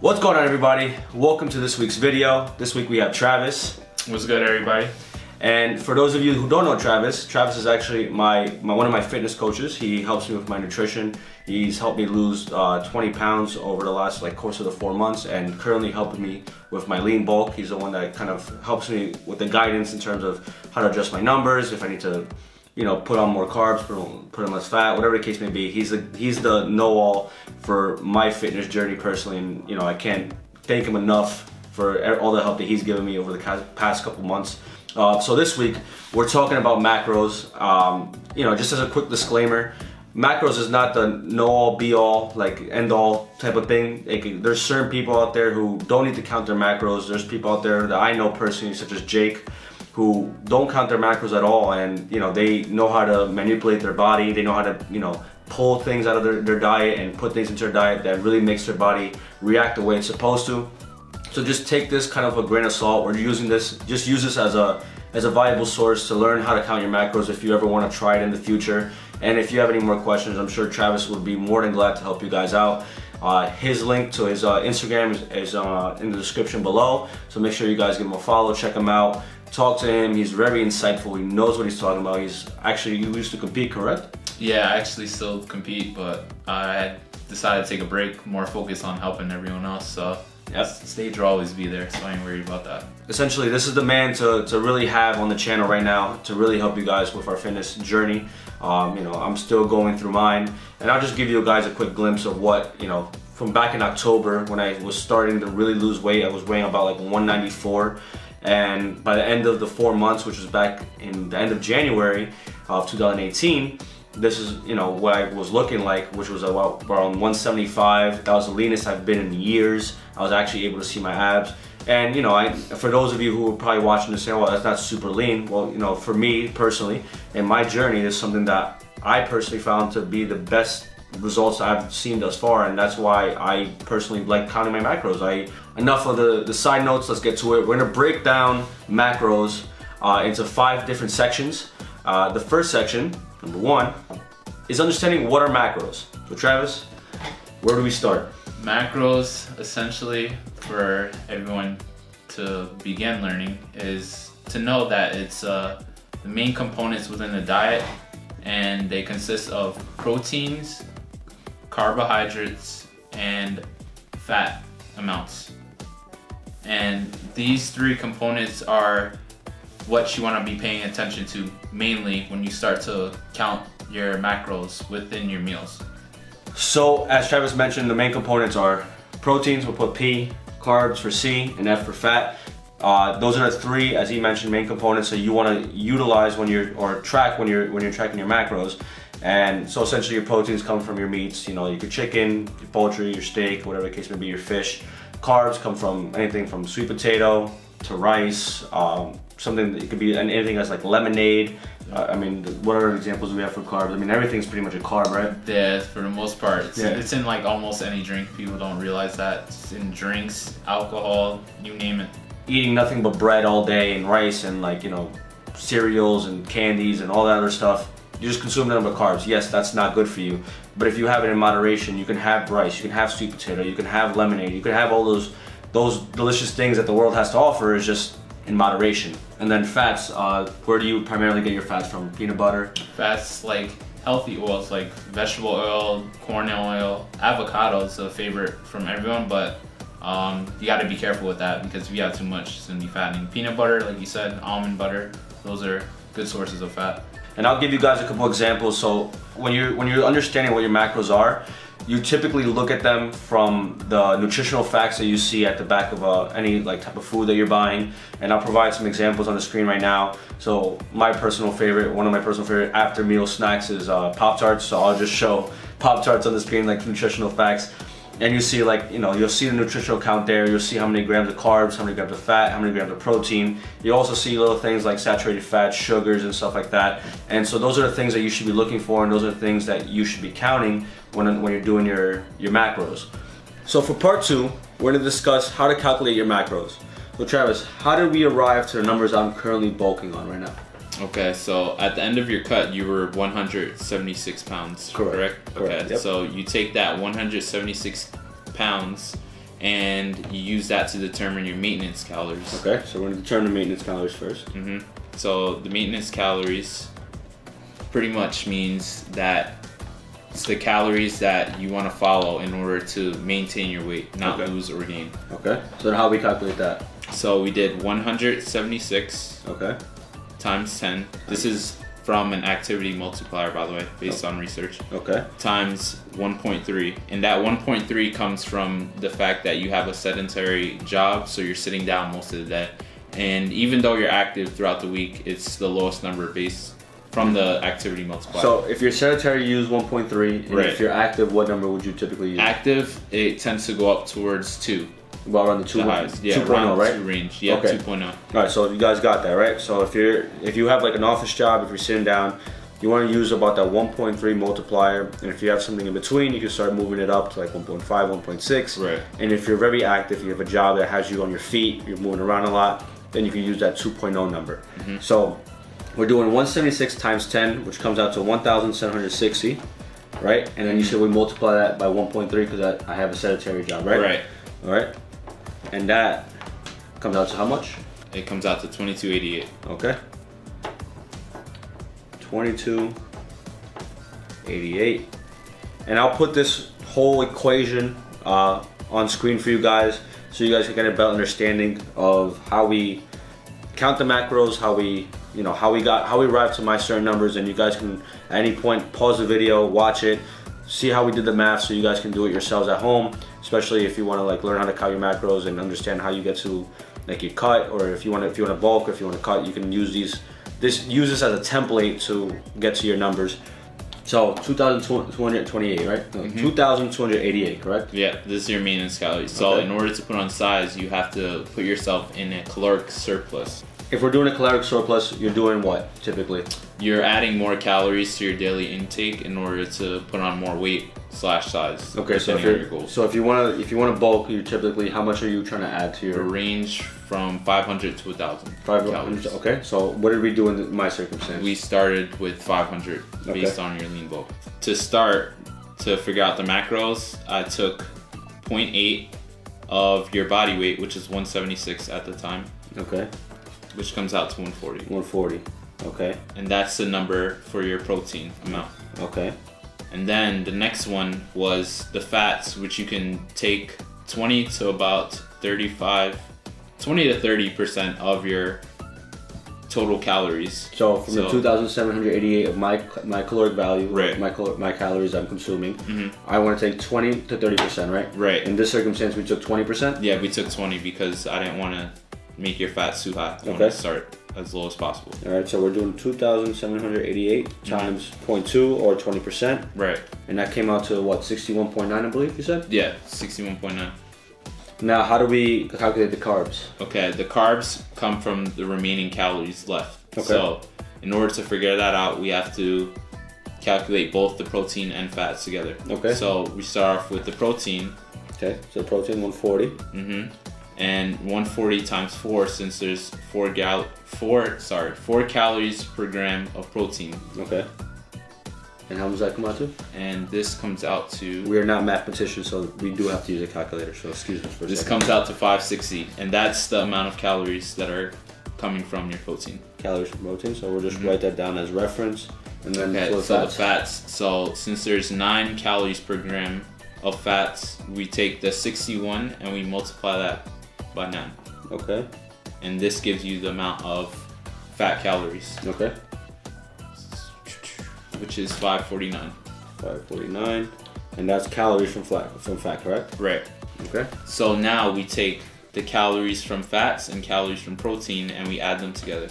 What's going on, everybody? Welcome to this week's video. This week we have Travis. What's good, everybody? And for those of you who don't know Travis is actually one of my fitness coaches. He helps me with my nutrition. He's helped me lose 20 pounds over the last course of the 4 months, and currently helping me with my lean bulk. He's the one that kind of helps me with the guidance in terms of how to adjust my numbers, if I need to put on more carbs, put on less fat, whatever the case may be. He's the know-all for my fitness journey personally, and I can't thank him enough for all the help that he's given me over the past couple months. So this week we're talking about macros. Just as a quick disclaimer, macros is not the know-all, be-all, end-all type of thing. There's certain people out there who don't need to count their macros. There's people out there that I know personally, such as Jake, who don't count their macros at all, and they know how to manipulate their body. They know how to pull things out of their diet and put things into their diet that really makes their body react the way it's supposed to. So just take this kind of a grain of salt. We're using this, just use this as a viable source to learn how to count your macros if you ever want to try it in the future. And if you have any more questions, I'm sure Travis would be more than glad to help you guys out. His link to his Instagram is in the description below, so make sure you guys give him a follow, check him out, talk to him. He's very insightful. He knows what he's talking about. You used to compete, correct? Yeah, I actually still compete, but I decided to take a break, more focus on helping everyone else. So yep. Stage will always be there, so I ain't worried about that. Essentially, this is the man to really have on the channel right now to really help you guys with our fitness journey. I'm still going through mine, and I'll just give you guys a quick glimpse of what, from back in October when I was starting to really lose weight. I was weighing about 194, and by the end of the 4 months, which was back in the end of January of 2018, this is what I was looking like, which was around 175. That was the leanest I've been in years. I was actually able to see my abs. And for those of you who are probably watching this saying, well, that's not super lean. Well, for me personally, in my journey, it's something that I personally found to be the best results I've seen thus far, and that's why I personally like counting my macros. Enough of the side notes, let's get to it. We're gonna break down macros into 5 different sections. The first section, number 1, is understanding what are macros. So Travis, where do we start? Macros, essentially, for everyone to begin learning, is to know that it's the main components within the diet, and they consist of proteins, carbohydrates, and fat amounts. And these 3 components are what you want to be paying attention to mainly when you start to count your macros within your meals. So as Travis mentioned, the main components are proteins, we'll put P, carbs for C, and F for fat. Those are the 3, as he mentioned, main components that you want to utilize track when you're tracking your macros. And so essentially your proteins come from your meats, your chicken, your poultry, your steak, whatever the case may be, your fish. Carbs come from anything from sweet potato to rice, something that it could be anything that's like lemonade. What other examples do we have for carbs? Everything's pretty much a carb, right? Yeah, for the most part. It's in almost any drink. People don't realize that. It's in drinks, alcohol, you name it. Eating nothing but bread all day and rice and cereals and candies and all that other stuff. You just consume nothing but carbs. Yes, that's not good for you. But if you have it in moderation, you can have rice, you can have sweet potato, you can have lemonade, you can have all those delicious things that the world has to offer, is just in moderation. And then fats, where do you primarily get your fats from? Peanut butter? Fats like healthy oils like vegetable oil, corn oil, avocado is a favorite from everyone, but you got to be careful with that because if you have too much, it's going to be fattening. Peanut butter, like you said, almond butter, those are good sources of fat. And I'll give you guys a couple examples. So when you're understanding what your macros are, you typically look at them from the nutritional facts that you see at the back of any type of food that you're buying. And I'll provide some examples on the screen right now. So one of my personal favorite after meal snacks is Pop-Tarts. So I'll just show Pop-Tarts on the screen, nutritional facts. And you see you'll see the nutritional count there. You'll see how many grams of carbs, how many grams of fat, how many grams of protein. You also see little things like saturated fats, sugars, and stuff like that. And so those are the things that you should be looking for, and those are the things that you should be counting when you're doing your macros. So for part 2, we're going to discuss how to calculate your macros. So Travis, how did we arrive to the numbers I'm currently bulking on right now? Okay, so at the end of your cut, you were 176 pounds, correct? Correct. Okay, Yep. So you take that 176 pounds and you use that to determine your maintenance calories. Okay, so we're gonna determine the maintenance calories first. So the maintenance calories pretty much means that it's the calories that you want to follow in order to maintain your weight, not lose or gain. Okay, so then how we calculate that? So we did 176 Okay. times 10. This is from an activity multiplier, by the way, based on research. Okay. Times 1.3. And that 1.3 comes from the fact that you have a sedentary job, so you're sitting down most of the day. And even though you're active throughout the week, it's the lowest number based from the activity multiplier. So if you're sedentary, you use 1.3, and if you're active, what number would you typically use? Active, it tends to go up towards 2. Well, around the 2, The highest. Yeah, 2.0, around right? 2 range. Yeah, Okay. 2.0. All right, so you guys got that, right? So if you have like an office job, if you're sitting down, you want to use about that 1.3 multiplier, and if you have something in between, you can start moving it up to like 1.5, 1.6. Right. And if you're very active, you have a job that has you on your feet, you're moving around a lot, then you can use that 2.0 number. So we're doing 176 times 10, which comes out to 1,760, right? And then you said we multiply that by 1.3 because I have a sedentary job, right? Right. All right. And that comes out to how much? It comes out to 2288. Okay. 2288. And I'll put this whole equation on screen for you guys so you guys can get a better understanding of how we count the macros, how we arrived to my certain numbers, and you guys can at any point pause the video, watch it, see how we did the math so you guys can do it yourselves at home, especially if you want to like learn how to count your macros and understand how you get to like your cut, or if you want to bulk, or if you want to cut, you can use use this as a template to get to your numbers. So 2,228, right? No, 2,288, correct? Yeah, this is your maintenance calories. So Okay. in order to put on size, you have to put yourself in a caloric surplus. If we're doing a caloric surplus, you're doing what typically? You're adding more calories to your daily intake in order to put on more weight / size. Okay, so depending on your goals. if you want to bulk, you typically, how much are you trying to add to A your range from 500 to 1,000 calories. Okay, so what did we do in my circumstance? We started with 500 based on your lean bulk. To start, to figure out the macros, I took 0.8 of your body weight, which is 176 at the time, Okay, which comes out to 140. 140. Okay, And that's the number for your protein amount. okay, And then the next one was the fats, which you can take 20 to about 30% of your total calories. so from the 2,788 of my caloric value, Right. my calories I'm consuming, I want to take 20 to 30%, right? Right. In this circumstance, we took 20%. Yeah, we took 20 because I didn't want to make your fats too high. I wanted Okay. to start as low as possible. All right, so we're doing 2,788 times 0.2 or 20%, Right. and that came out to what, 61.9, I believe you said. Yeah, 61.9. Now, how do we calculate the carbs? Okay, the carbs come from the remaining calories left. Okay. So, in order to figure that out, we have to calculate both the protein and fats together. Okay. So, we start off with the protein. Okay, so protein 140. And 140 times 4, since there's 4 calories per gram of protein. Okay. And how much does that come out to? And this comes out to We are not mathematicians, so we do have to use a calculator, so excuse us for a this second. comes out to 560, and that's the amount of calories that are coming from your protein. Calories from protein, so we'll just write that down as reference. And then Okay, for the so fats. the fats. So since there's 9 calories per gram of fats, we take the 61 and we multiply that by 9, Okay, and this gives you the amount of fat calories, okay. which is 549. 549. And that's calories from fat, correct? Right. Okay. So now we take the calories from fats and calories from protein and we add them together,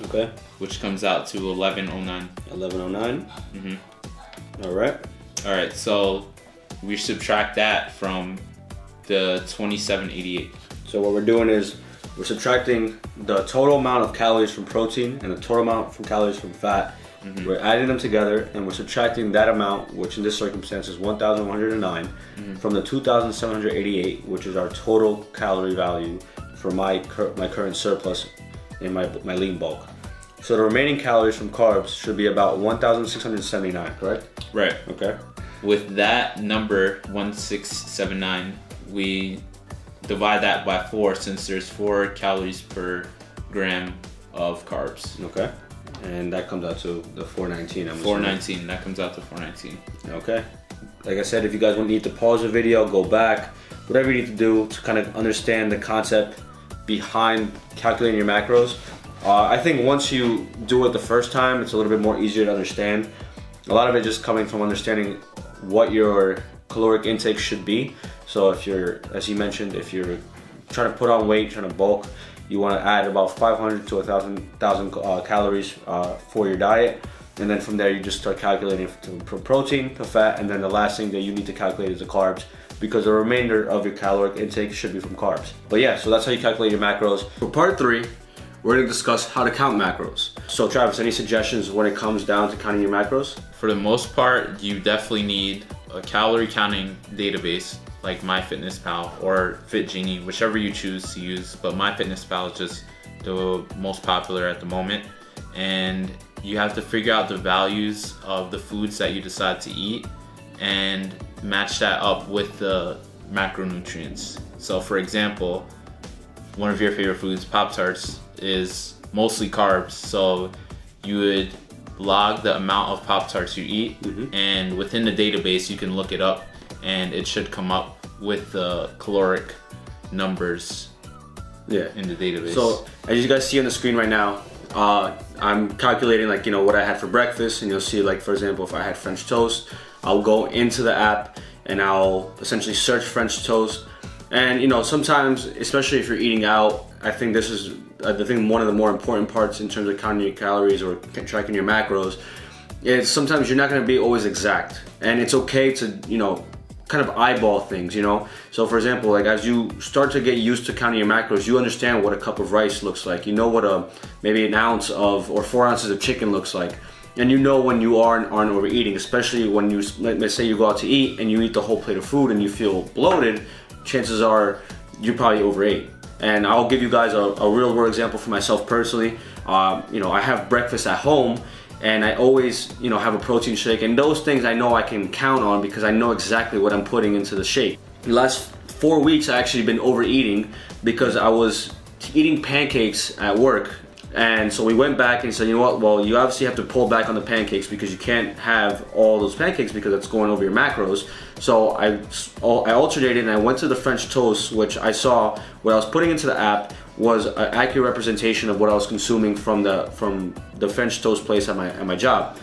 Okay. which comes out to 1109. 1109. All right. All right, so we subtract that from the 2788. So what we're doing is we're subtracting the total amount of calories from protein and the total amount from calories from fat. We're adding them together and we're subtracting that amount, which in this circumstance is 1,109, from the 2,788, which is our total calorie value for my current surplus in my lean bulk. So the remaining calories from carbs should be about 1,679, correct? Right. Okay. With that number 1679, we divide that by 4 since there's 4 calories per gram of carbs. Okay. And that comes out to the 419. 419. That comes out to 419. Okay. Like I said, if you guys need to pause the video, go back, whatever you need to do to kind of understand the concept behind calculating your macros. I think once you do it the first time, it's a little bit more easier to understand. A lot of it just coming from understanding what your caloric intake should be. So if you're, as you mentioned, if you're trying to put on weight, trying to bulk, you want to add about 500 to 1,000 calories for your diet. And then from there, you just start calculating from protein to fat. And then the last thing that you need to calculate is the carbs, because the remainder of your caloric intake should be from carbs. But yeah, so that's how you calculate your macros. For part 3, we're going to discuss how to count macros. So Travis, any suggestions when it comes down to counting your macros? For the most part, you definitely need a calorie counting database like MyFitnessPal or FitGenie, whichever you choose to use. But MyFitnessPal is just the most popular at the moment. And you have to figure out the values of the foods that you decide to eat and match that up with the macronutrients. So for example, one of your favorite foods, Pop-Tarts, is mostly carbs. So you would log the amount of Pop-Tarts you eat, and within the database you can look it up and it should come up with the caloric numbers in the database. So as you guys see on the screen right now, I'm calculating like, you know, what I had for breakfast, and you'll see like, for example, if I had French toast, I'll go into the app and I'll essentially search French toast. And you know, sometimes, especially if you're eating out, I think this is one of the more important parts in terms of counting your calories or tracking your macros. Is sometimes you're not going to be always exact, and it's okay to, you know, kind of eyeball things, you know. So for example, like as you start to get used to counting your macros, you understand what a cup of rice looks like. You know what maybe an ounce of or 4 ounces of chicken looks like. And you know when you aren't overeating, especially when you, let's say you go out to eat and you eat the whole plate of food and you feel bloated, chances are you probably overate. And I'll give you guys a real world example for myself personally. You know, I have breakfast at home, and I always, you know, have a protein shake, and those things I know I can count on because I know exactly what I'm putting into the shake. The last 4 weeks I actually been overeating because I was eating pancakes at work. And so we went back and said, you know what, well, you obviously have to pull back on the pancakes because you can't have all those pancakes because it's going over your macros. So I alternated and I went to the French toast, which I saw what I was putting into the app was an accurate representation of what I was consuming from the French toast place at my job.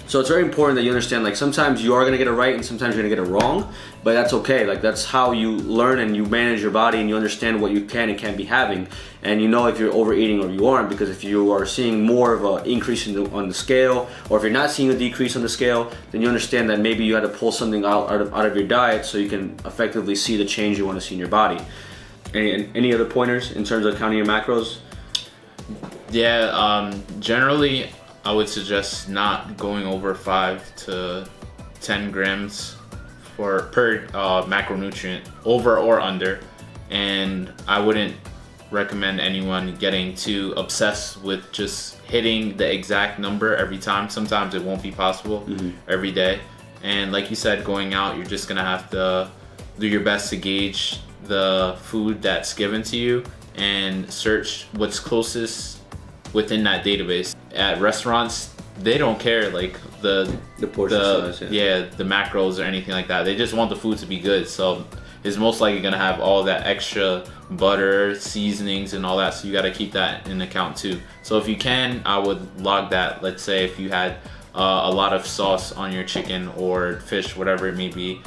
So it's very important that you understand, like, sometimes you are gonna get it right and sometimes you're gonna get it wrong, but that's okay. Like, that's how you learn and you manage your body, and you understand what you can and can't be having. And you know if you're overeating or you aren't, because if you are seeing more of an increase on the scale, or if you're not seeing a decrease on the scale, then you understand that maybe you had to pull something out of your diet so you can effectively see the change you wanna see in your body. Any other pointers in terms of counting your macros? Yeah, generally I would suggest not going over 5 to 10 grams per macronutrient, over or under. And I wouldn't recommend anyone getting too obsessed with just hitting the exact number every time. Sometimes it won't be possible every day. And like you said, going out, you're just gonna have to do your best to gauge the food that's given to you and search what's closest within that database. At restaurants, they don't care like the portion size, the macros or anything like that. They just want the food to be good. So it's most likely gonna have all that extra butter, seasonings, and all that. So you got to keep that in account too. So if you can, I would log that. Let's say if you had a lot of sauce on your chicken or fish, whatever it may be,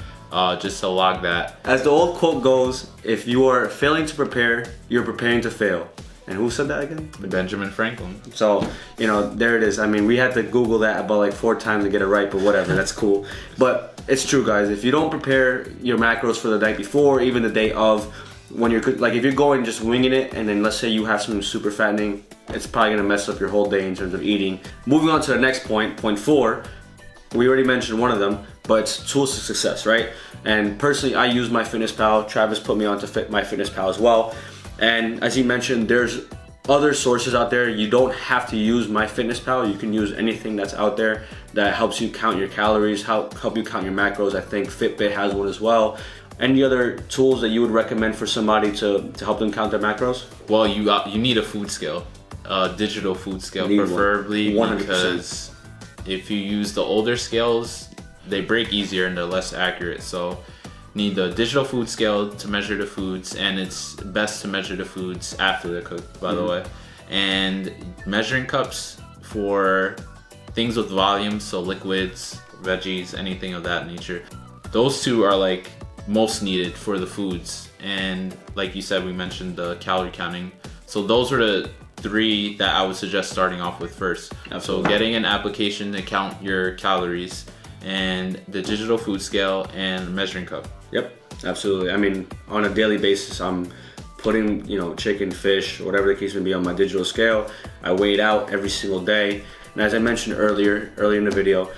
just to log that. As the old quote goes, if you are failing to prepare, you're preparing to fail. And who said that again? Benjamin Franklin. So, you know, there it is. I mean, we had to Google that about like 4 times to get it right, but whatever, that's cool. But it's true, guys. If you don't prepare your macros for the night before, even the day of, when you're like, if you're going just winging it, and then let's say you have something super fattening, it's probably gonna mess up your whole day in terms of eating. Moving on to the next point, point 4. We already mentioned one of them, but it's tools to success, right? And personally, I use MyFitnessPal. Travis put me onto MyFitnessPal as well. And as he mentioned, there's other sources out there. You don't have to use MyFitnessPal. You can use anything that's out there that helps you count your calories, help you count your macros. I think Fitbit has one as well. Any other tools that you would recommend for somebody to help them count their macros? Well, you need a food scale, a digital food scale preferably, 100%. Because if you use the older scales, they break easier and they're less accurate. So need the digital food scale to measure the foods, and it's best to measure the foods after they're cooked, by the way. And measuring cups for things with volume, so liquids, veggies, anything of that nature. Those two are like most needed for the foods. And like you said, we mentioned the calorie counting. So those are the three that I would suggest starting off with first. Absolutely. So getting an application to count your calories, and the digital food scale, and measuring cup. Yep, absolutely. I mean, on a daily basis, I'm putting, chicken, fish, whatever the case may be, on my digital scale. I weigh it out every single day. And as I mentioned earlier in the video,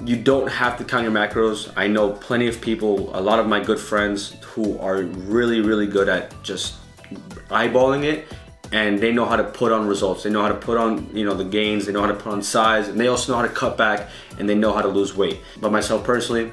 you don't have to count your macros. I know plenty of people, a lot of my good friends who are really, really good at just eyeballing it, and they know how to put on results. They know how to put on, the gains, they know how to put on size, and they also know how to cut back, and they know how to lose weight. But myself personally,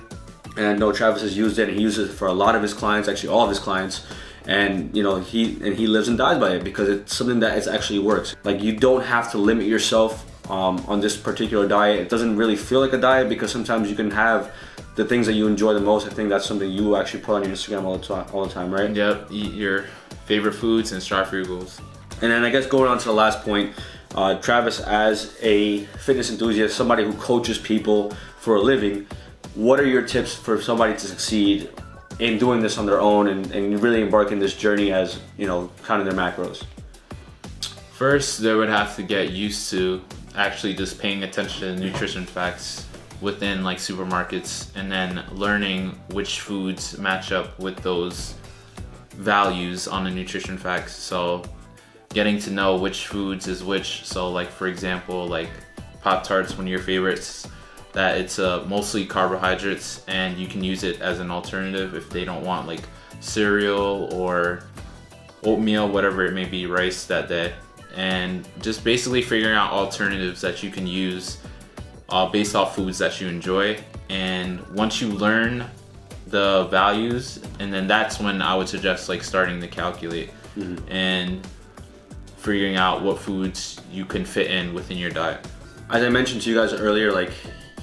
and I know Travis has used it, and he uses it for a lot of his clients, actually all of his clients, and he lives and dies by it because it's something that it actually works. Like, you don't have to limit yourself on this particular diet. It doesn't really feel like a diet because sometimes you can have the things that you enjoy the most. I think that's something you actually put on your Instagram all the time, right? Yep, eat your favorite foods and strive for your goals. And then I guess going on to the last point, Travis, as a fitness enthusiast, somebody who coaches people for a living, what are your tips for somebody to succeed in doing this on their own and really embarking this journey as, counting their macros? First, they would have to get used to actually just paying attention to the nutrition facts within like supermarkets, and then learning which foods match up with those values on the nutrition facts. So getting to know which foods is which. So like, for example, like Pop-Tarts, one of your favorites, that it's mostly carbohydrates, and you can use it as an alternative if they don't want like cereal or oatmeal, whatever it may be, rice that day. And just basically figuring out alternatives that you can use based off foods that you enjoy. And once you learn the values, and then that's when I would suggest like starting to calculate and figuring out what foods you can fit in within your diet. As I mentioned to you guys earlier, like,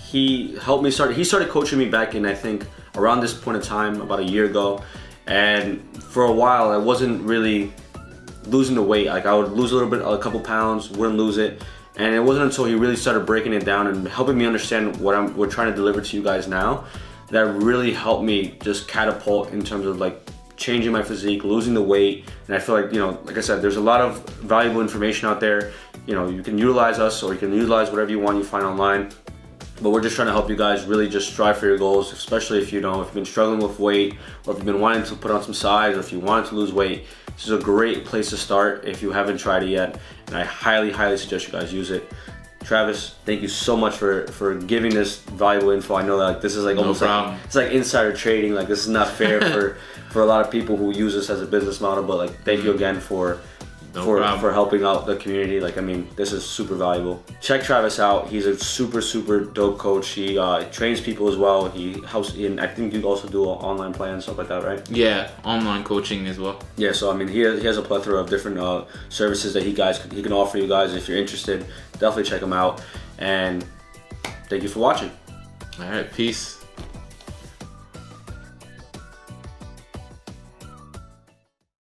he started coaching me back in, I think, around this point in time, about a year ago. And for a while, I wasn't really losing the weight. Like, I would lose a couple pounds, wouldn't lose it. And it wasn't until he really started breaking it down and helping me understand what we're trying to deliver to you guys now, that really helped me just catapult in terms of like changing my physique, losing the weight. And I feel like, like I said, there's a lot of valuable information out there. You can utilize us, or you can utilize whatever you want you find online. But we're just trying to help you guys really just strive for your goals, especially if you've been struggling with weight, or if you've been wanting to put on some size, or if you wanted to lose weight. This is a great place to start if you haven't tried it yet, and I highly, highly suggest you guys use it. Travis, thank you so much for giving this valuable info. I know that like, this is like almost like, it's like insider trading. Like, this is not fair for a lot of people who use this as a business model, but like, thank you again for helping out the community. Like, I mean, this is super valuable. Check Travis out. He's a super, super dope coach. He trains people as well. He helps, and I think you also do online plans, stuff like that, right? Yeah, online coaching as well. Yeah, so I mean, he has a plethora of different services that he can offer you guys. If you're interested, definitely check him out. And thank you for watching. All right, peace.